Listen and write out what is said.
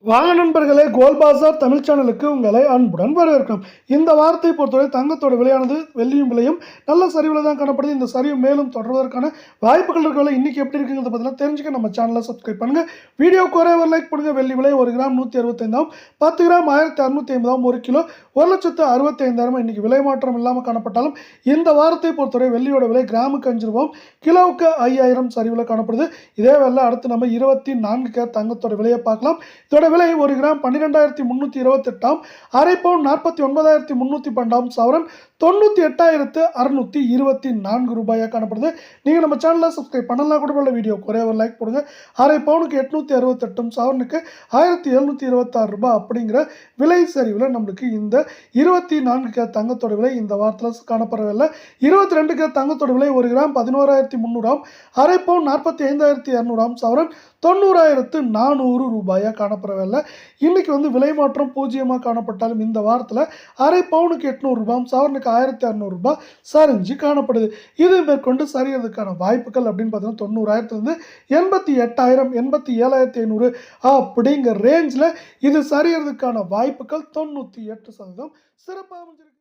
வாங்க நண்பர்களே, கோல் பாசார் தமிழ் சேனலுக்கு உங்களை அன்புடன் வரவேற்கிறோம். இந்த வாரத்தை பொறுத்தவரை தங்கத்தோட விலையானது வெள்ளியும் விலையும் நல்ல சரிவில் தான் காணப்படுது. இந்த சரிவு மேலும் தொடர்வதற்கான வாய்ப்புகள் இருக்கிற இன்னைக்கு எப்படி இருக்குங்கிறத பற்றிலாம் தெரிஞ்சுக்க நம்ம சேனலை சப்ஸ்கிரைப் பண்ணுங்க. வீடியோக்கு ஒரே ஒரு லைக் பண்ணுங்க. வெள்ளி விலை 1 கிராம் 165, 10 கிராம் 1650, 1 கிலோ 1,65,000 இன்னைக்கு விலை மாற்றம் இல்லாமல் காணப்பட்டாலும் இந்த வாரத்தை பொறுத்தவரை வெள்ளியோட விலை கிராமுக்கு 5 ரூபாயும் கிலோவுக்கு 5000 சரிவில் காணப்படுது. இதே வேலை அடுத்து நம்ம 24 கேரட் தங்கத்தோட விலையை பார்க்கலாம். இதோட விலை 1 கிராம் 12,328, அரை பவுன் 49,312, சவரன் 98,624 ரூபாயாக காணப்படுது. நீங்கள் நம்ம சேனலை சப்ஸ்கிரைப் பண்ணலாம் கூட உள்ள வீடியோ ஒரே ஒரு லைக் போடுங்க. அரை பவுனுக்கு 868, சவரனுக்கு 1,726 ரூபாய் அப்படிங்கிற விலை சரிவில் நம்மளுக்கு இந்த 24 கேரட் தங்கத்தோட விலை இந்த வாரத்தில் காணப்படவில்லை. 22 கேரட் தங்கத்தோட விலை 1 கிராம் 11,300, அரை பவுன் 45,200, சவரன் 90,400 ரூபாயாக காணப்படவில்லை. இன்னைக்கு விலை மாற்றம் 0 காணப்பட்டாலும் இந்த வாரத்தில் அரை பவுனுக்கு 800 ரூபாய், சவரனுக்கு 1,600 ரூபாய் சரிஞ்சு காணப்படுது. இது மேற்கொண்டு சரியறதுக்கான வாய்ப்புகள் அப்படின்னு பார்த்தீங்கன்னா 90,000 88,000, 87,500 அப்படிங்கிற ரேஞ்சில் இது சரியறதுக்கான வாய்ப்புகள் 98% சிறப்பாக அமைஞ்சிருக்கு.